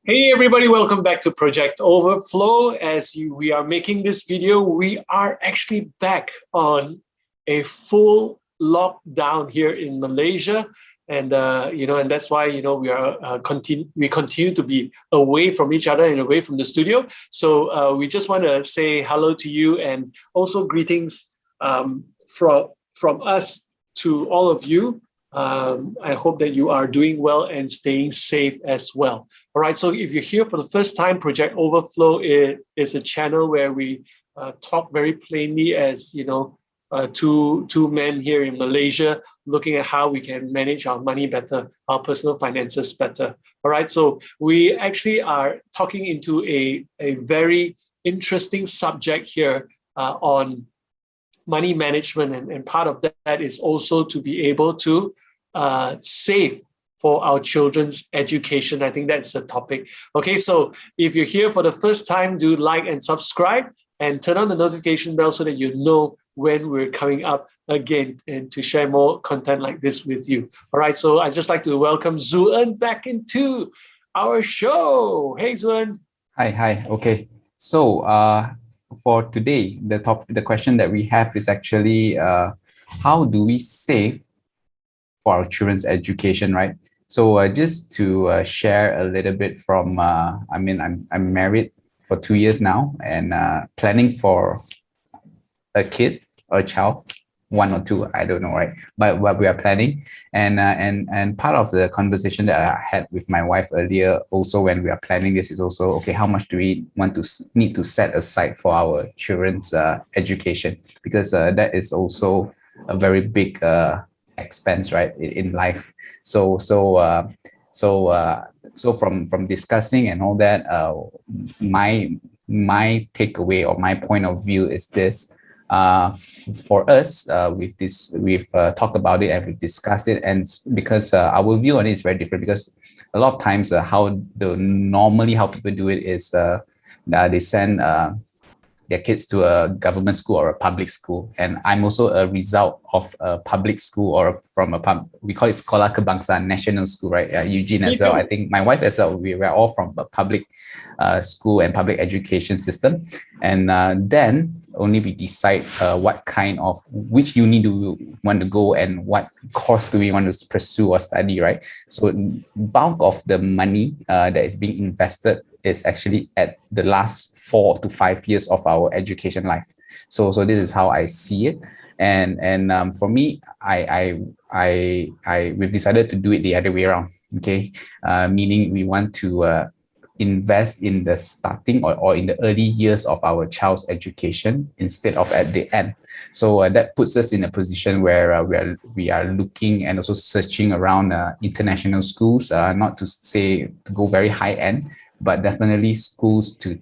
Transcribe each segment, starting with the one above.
Hey everybody, welcome back to Project Overflow. We are making this video, we are actually back on a full lockdown here in Malaysia, and and that's why we continue to be away from each other and away from the studio. So we just want to say hello to you and also greetings from us to all of you. I hope that you are doing well and staying safe as well. All right, so if you're here for the first time, Project Overflow is a channel where we talk very plainly as, two men here in Malaysia looking at how we can manage our money better, our personal finances better. All right, so we actually are talking into a very interesting subject here on money management, and part of that is also to be able to save for our children's education. I think that's the topic. Okay, so if you're here for the first time, do like and subscribe and turn on the notification bell so that you know when we're coming up again and to share more content like this with you. All right, so I'd just like to welcome Zuan back into our show. Hey, Zuan. Hi. Okay. So for today, the question that we have is actually how do we save for our children's education, right? So just to share a little bit from, I'm married for 2 years now and planning for a kid or a child, one or two, I don't know, right? But what we are planning, and part of the conversation that I had with my wife earlier, also when we are planning this, is also okay. How much do we need to set aside for our children's education? Because that is also a very big expense, right, in life. So from discussing and all that, my takeaway or my point of view is this. For us, we've talked about it and we've discussed it, and because our view on it is very different. Because a lot of times, normally how people do it is they send their kids to a government school or a public school, and I'm also a result of a public school or from we call it Sekolah Kebangsaan National School, right? Eugene as well. I think my wife as well. We were all from a public school and public education system, and then only we decide what kind of which uni do we want to go and what course do we want to pursue or study, right? So bulk of the money that is being invested is actually at the last 4 to 5 years of our education life. So this is how I see it, and for me, we've decided to do it the other way around. Okay, meaning we want to invest in the starting or in the early years of our child's education instead of at the end. So that puts us in a position where we are looking and also searching around international schools, not to say to go very high end, but definitely schools to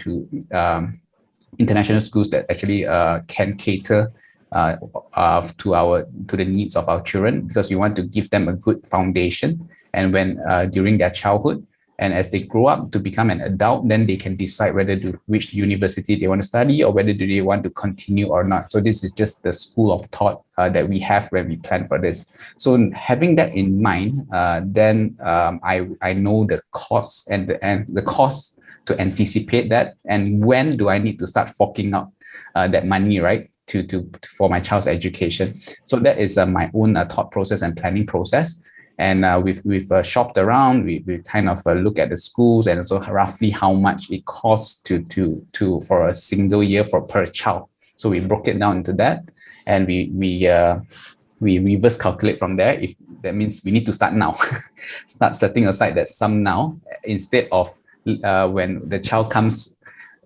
international schools that actually can cater to the needs of our children, because we want to give them a good foundation, and when during their childhood and as they grow up to become an adult, then they can decide whether to which university they want to study or whether do they want to continue or not. So this is just the school of thought that we have when we plan for this. So having that in mind, then I know the cost and the cost to anticipate that, and when do I need to start forking out that money, right, to for my child's education. So that is my own thought process and planning process. And we've shopped around. We kind of look at the schools and also roughly how much it costs to for a single year per child. So we broke it down into that, and we reverse calculate from there. If that means we need to start now, start setting aside that sum now instead of when the child comes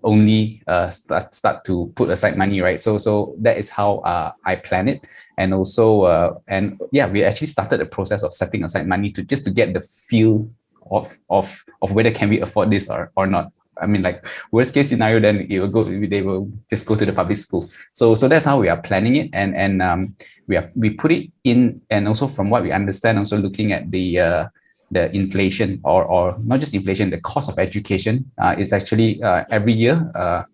only start to put aside money, right? So that is how I plan it. And also we actually started the process of setting aside money to just to get the feel of whether can we afford this or not. I mean, like worst case scenario, then they will just go to the public school. So that's how we are planning it, and we put it in. And also from what we understand, also looking at the inflation or not just inflation, the cost of education is actually every year,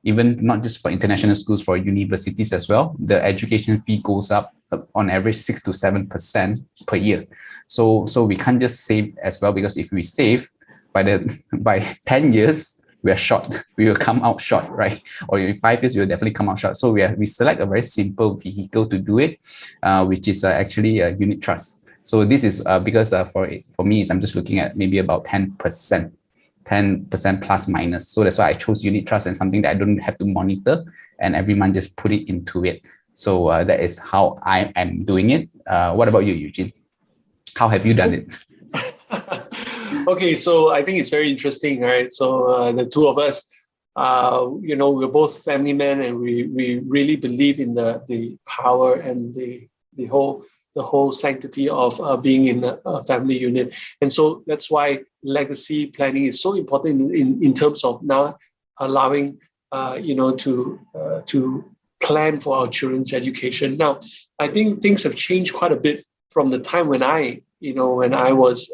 even not just for international schools, for universities as well, the education fee goes up on average 6 to 7% per year. So we can't just save as well, because if we save, by 10 years, we are short. We will come out short, right? Or in 5 years, we will definitely come out short. So we select a very simple vehicle to do it, which is actually a unit trust. So this is because for me, I'm just looking at maybe about 10%. 10% plus minus. So that's why I chose unit trust and something that I don't have to monitor and every month just put it into it. So that is how I am doing it. What about you, Eugene? How have you done it? Okay, so I think it's very interesting, right? So the two of us, we're both family men, and we really believe in the power and the whole sanctity of being in a family unit. And so that's why legacy planning is so important in terms of now allowing to plan for our children's education. Now, I think things have changed quite a bit from the time when I was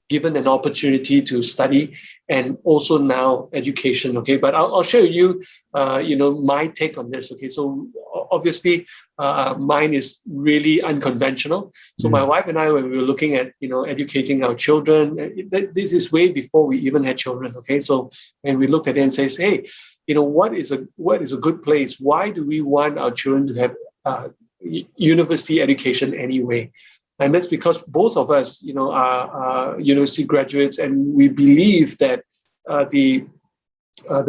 given an opportunity to study, and also now education. Okay, but I'll show you, my take on this. Okay, so obviously, mine is really unconventional. So my wife and I, when we were looking at educating our children, this is way before we even had children. Okay, so when we looked at it and says, hey, what is a good place? Why do we want our children to have university education anyway? And that's because both of us, are university graduates, and we believe that the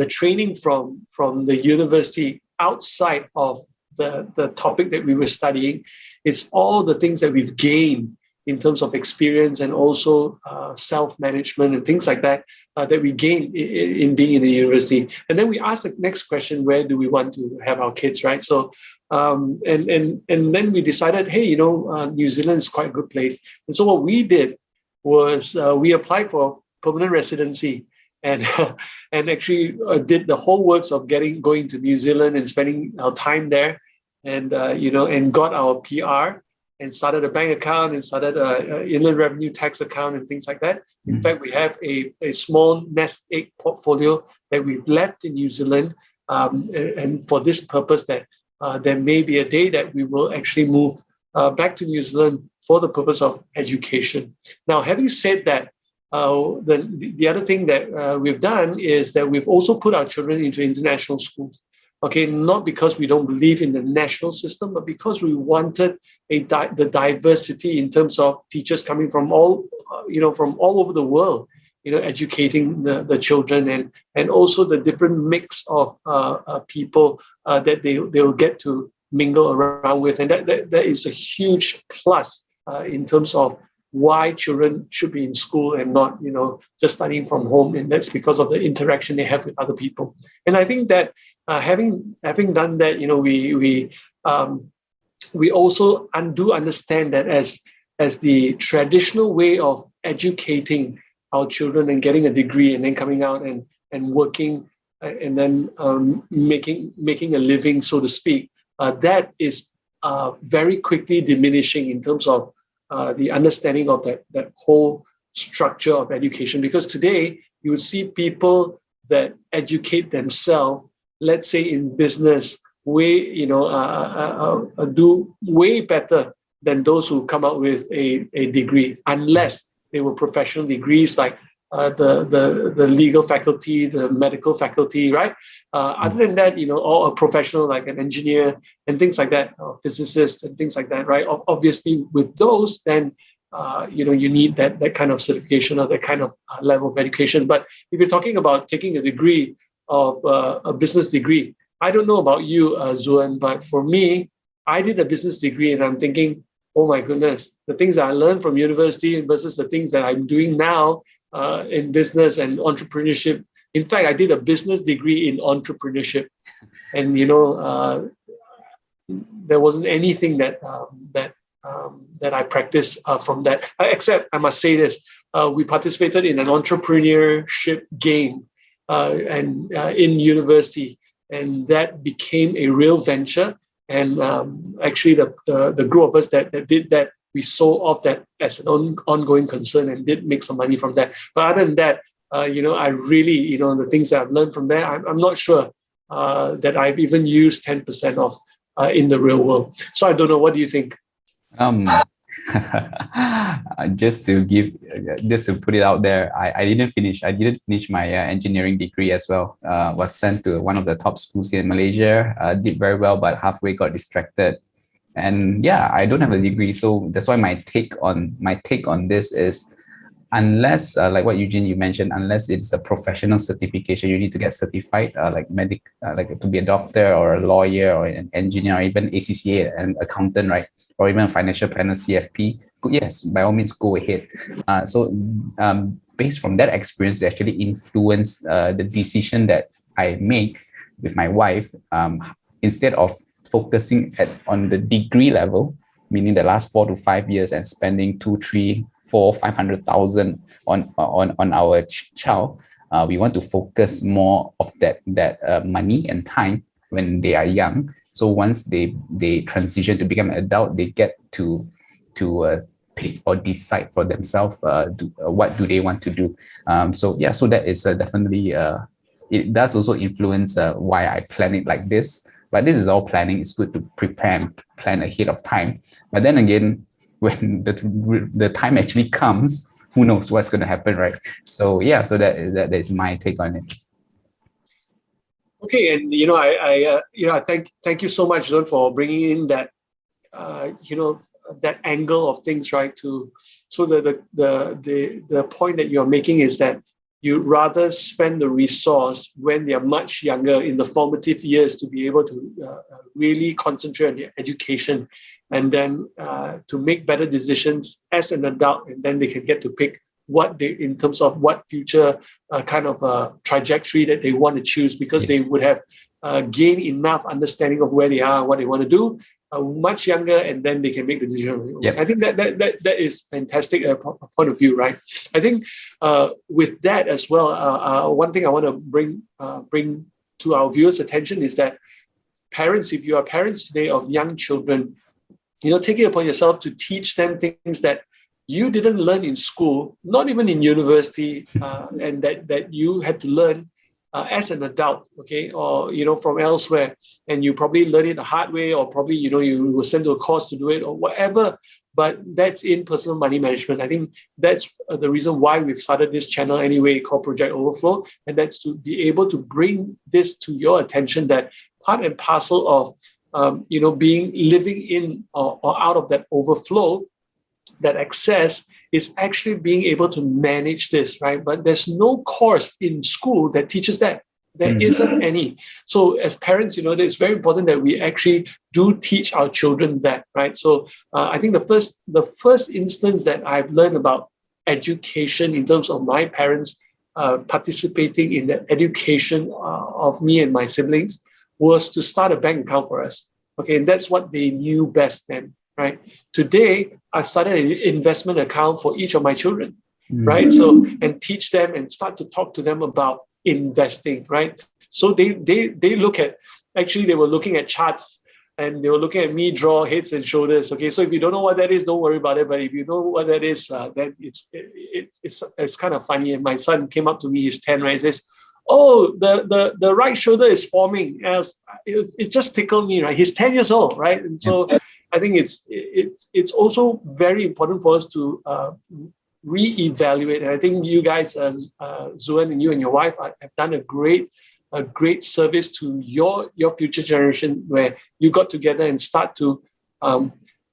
training from the university outside of the topic that we were studying is all the things that we've gained in terms of experience and also self-management and things like that that we gain in being in the university. And then we ask the next question: where do we want to have our kids, right? So and then we decided, hey, New Zealand is quite a good place. And so what we did was we applied for permanent residency, and and actually did the whole works of going to New Zealand and spending our time there, and and got our PR, and started a bank account, and started an inland revenue tax account and things like that. In fact, we have a small nest egg portfolio that we've left in New Zealand, and for this purpose that there may be a day that we will actually move back to New Zealand for the purpose of education. Now, having said that, the other thing that we've done is that we've also put our children into international schools. Okay, not because we don't believe in the national system, but because we wanted the diversity in terms of teachers coming from all over the world, educating the children, and also the different mix of people that they will get to mingle around with, and that is a huge plus in terms of why children should be in school and not just studying from home. And that's because of the interaction they have with other people. And I think that having done that, we also do understand that as the traditional way of educating our children and getting a degree and then coming out and working and then making a living, so to speak, that is very quickly diminishing in terms of the understanding of that whole structure of education. Because today you would see people that educate themselves, let's say in business, do way better than those who come out with a degree, unless they were professional degrees like the legal faculty, the medical faculty, right? Other than that, or a professional like an engineer and things like that, or physicist and things like that, right? Obviously, with those, then you need that kind of certification or that kind of level of education. But if you're talking about taking a degree of a business degree, I don't know about you, Zuan, but for me, I did a business degree, and I'm thinking, oh my goodness, the things that I learned from university versus the things that I'm doing now in business and entrepreneurship. In fact, I did a business degree in entrepreneurship, and there wasn't anything that I practiced from that. Except, I must say this: we participated in an entrepreneurship game and in university, and that became a real venture. And actually, the group of us that did that, we sold off that as an ongoing concern and did make some money from that. But other than that, I really, the things that I've learned from there, I'm not sure that I've even used 10% of in the real world. So I don't know. What do you think? Just to put it out there, I didn't finish. I didn't finish my engineering degree as well. Was sent to one of the top schools here in Malaysia. Did very well, but halfway got distracted. And yeah, I don't have a degree, so that's why my take on this is, unless like what Eugene you mentioned, unless it's a professional certification, you need to get certified, like to be a doctor or a lawyer or an engineer or even ACCA, an accountant, right, or even a financial planner, CFP. Yes, by all means, go ahead. Based from that experience, it actually influenced the decision that I make with my wife. Instead of focusing on the degree level, meaning the last 4 to 5 years, and spending 2, 3, 4, 500,000 on our child, we want to focus more of that money and time when they are young. So once they transition to become an adult, they get to pick or decide for themselves what do they want to do. So that is definitely it does also influence why I plan it like this. But this is all planning. It's good to prepare and plan ahead of time. But then again, when the time actually comes, who knows what's going to happen, right? So that is my take on it. Okay, and I thank you so much, John, for bringing in that that angle of things, right? So the point that you're making is that you rather spend the resource when they are much younger in the formative years to be able to really concentrate on their education, and then to make better decisions as an adult, and then they can get to pick in terms of what future kind of trajectory that they want to choose, because they would have gained enough understanding of where they are, what they want to do, much younger, and then they can make the decision. Yep. I think that is fantastic point of view, right? I think with that as well, one thing I want to bring to our viewers' attention is that parents, if you are parents today of young children, take it upon yourself to teach them things that you didn't learn in school, not even in university, and that you had to learn as an adult, okay, or from elsewhere, and you probably learn it the hard way, or probably you were sent to a course to do it, or whatever. But that's in personal money management. I think that's the reason why we've started this channel anyway, called Project Overflow, and that's to be able to bring this to your attention, that part and parcel of living in or out of that overflow, that excess, is actually being able to manage this, right? But there's no course in school that teaches that. There isn't any. So as parents, it's very important that we actually do teach our children that, right? So I think the first instance that I've learned about education in terms of my parents participating in the education of me and my siblings was to start a bank account for us. Okay, and that's what they knew best then, right? Today, I've started an investment account for each of my children, right? So, and teach them and start to talk to them about investing, right? So they look at, actually they were looking at charts, and they were looking at me draw heads and shoulders. Okay, so if you don't know what that is, don't worry about it. But if you know what that is, then it's kind of funny. And my son came up to me, he's 10, right? He says, "Oh, the right shoulder is forming." It just tickled me, right? He's 10 years old, right? And so I think it's also very important for us to reevaluate. And I think you guys, Zuan, and you and your wife, have done a great service to your future generation, where you got together and start to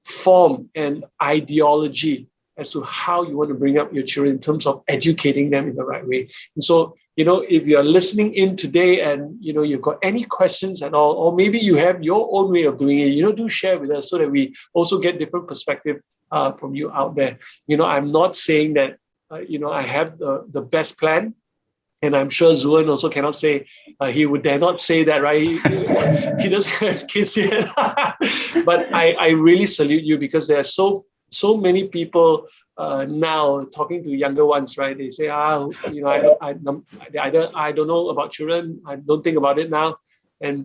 form an ideology as to how you want to bring up your children in terms of educating them in the right way. And so, if you're listening in today and, you've got any questions at all, or maybe you have your own way of doing it, do share with us so that we also get different perspective from you out there. I'm not saying that, I have the best plan. And I'm sure Zuan also cannot say, he would dare not say that, right? He doesn't have kids yet. But I really salute you, because there are so many people now talking to younger ones, right? They say, I don't know about children. I don't think about it now. And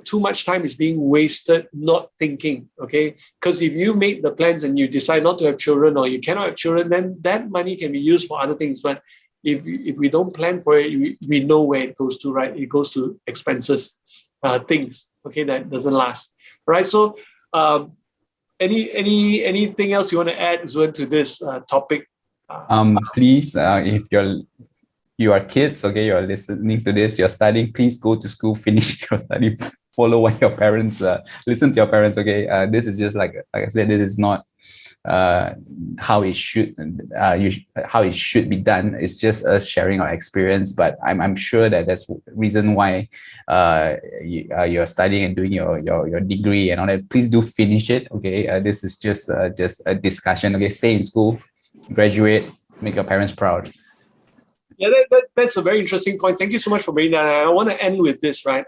too much time is being wasted not thinking, okay? Because if you make the plans and you decide not to have children, or you cannot have children, then that money can be used for other things. But if we don't plan for it, we know where it goes to, right? It goes to expenses, things, okay, that doesn't last, right? So anything else you want to add, Zuan, to this topic? Please, if you are kids, okay, you're listening to this, you're studying, please go to school, finish your study, follow what your parents, listen to your parents, okay? This is just like I said, it is not how it should how it should be done. It's just us sharing our experience, but I'm sure that that's reason why you're studying and doing your degree and all that. Please do finish it, okay? This is just a discussion, okay? Stay in school, graduate, make your parents proud. Yeah, that's a very interesting point. Thank you so much for bringing that. And I want to end with this, right?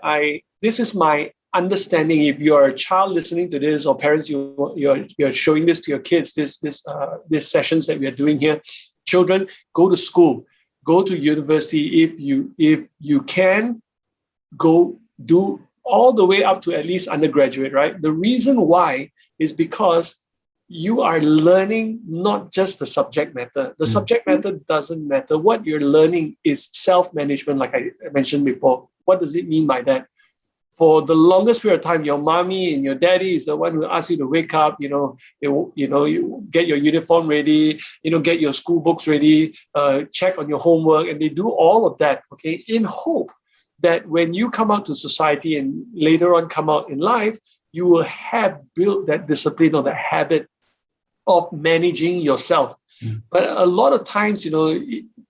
This is my understanding. If you're a child listening to this, or parents, you're showing this to your kids, this sessions that we are doing here. Children, go to school, go to university. If you can, go do all the way up to at least undergraduate, right? The reason why is because you are learning not just the subject matter. The subject matter doesn't matter. What you're learning is self-management, like I mentioned before. What does it mean by that? For the longest period of time, your mommy and your daddy is the one who asks you to wake up, you get your uniform ready, get your school books ready, check on your homework, and they do all of that, okay, in hope that when you come out to society and later on come out in life, you will have built that discipline or that habit of managing yourself. But a lot of times,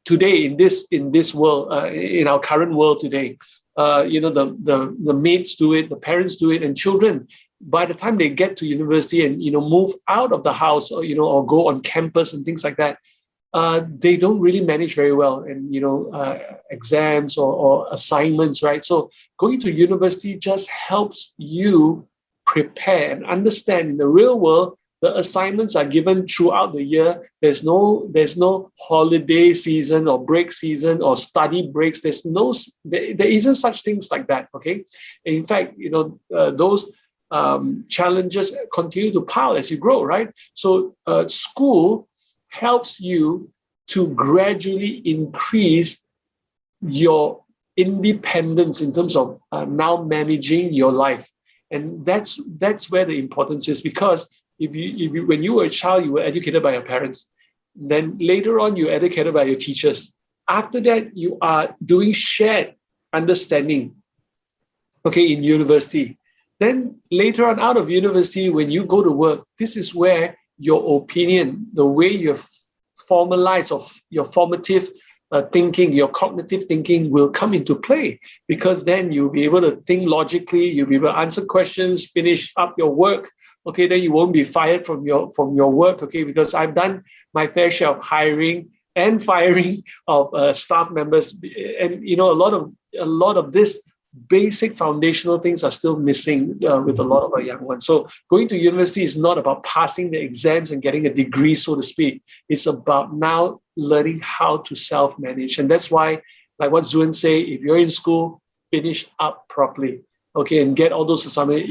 today in this world, in our current world today, the mates do it, the parents do it, and children, by the time they get to university and move out of the house, or go on campus and things like that, they don't really manage very well, and exams or assignments, right? So going to university just helps you prepare and understand in the real world. The assignments are given throughout the year. There's no holiday season or break season or study breaks. There isn't such things like that. Okay, in fact, those challenges continue to pile as you grow, right? So school helps you to gradually increase your independence in terms of now managing your life, and that's where the importance is. Because if you when you were a child, you were educated by your parents. Then later on, you're educated by your teachers. After that, you are doing shared understanding, okay, in university. Then later on, out of university, when you go to work, this is where your opinion, the way you've formalized of your formative thinking, your cognitive thinking will come into play, because then you'll be able to think logically, you'll be able to answer questions, finish up your work. Okay, then you won't be fired from your work. Okay, because I've done my fair share of hiring and firing of staff members, and a lot of this basic foundational things are still missing with a lot of our young ones. So going to university is not about passing the exams and getting a degree, so to speak. It's about now learning how to self-manage, and that's why, like what Zuan say, if you're in school, finish up properly, okay, and get all those assignments.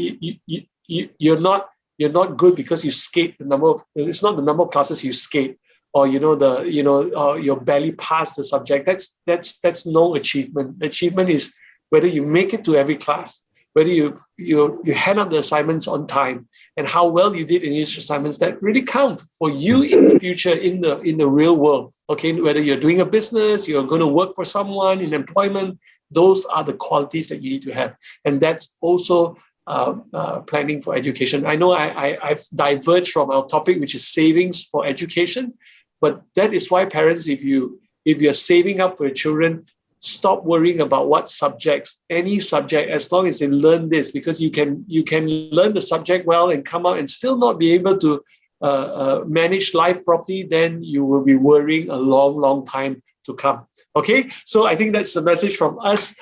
You're not good because you skate the number of. It's not the number of classes you skate, or you're barely passed the subject. That's no achievement. Achievement is whether you make it to every class, whether you hand out the assignments on time, and how well you did in each assignments. That really count for you in the future, in the real world. Okay, whether you're doing a business, you're going to work for someone in employment. Those are the qualities that you need to have, and that's also planning for education. I know I've diverged from our topic, which is savings for education, but that is why parents, if you're saving up for your children, stop worrying about what subjects, any subject, as long as they learn this, because you can learn the subject well and come out and still not be able to manage life properly. Then you will be worrying a long time to come. Okay, so I think that's the message from us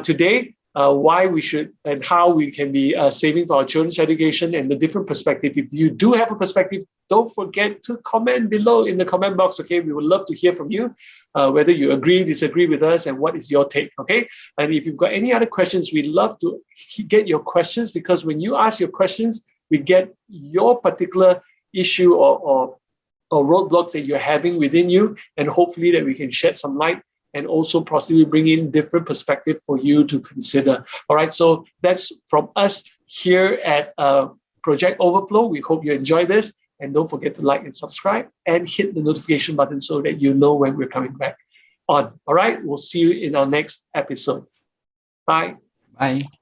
today. Why we should and how we can be saving for our children's education, and the different perspective. If you do have a perspective, don't forget to comment below in the comment box. Okay, we would love to hear from you, whether you agree, disagree with us, and what is your take. Okay, and if you've got any other questions, we'd love to get your questions, because when you ask your questions, we get your particular issue or roadblocks that you're having within you, and hopefully that we can shed some light and also possibly bring in different perspective for you to consider. All right, so that's from us here at Project Overflow. We hope you enjoy this. And don't forget to like and subscribe and hit the notification button so that you know when we're coming back on. All right. We'll see you in our next episode. Bye. Bye.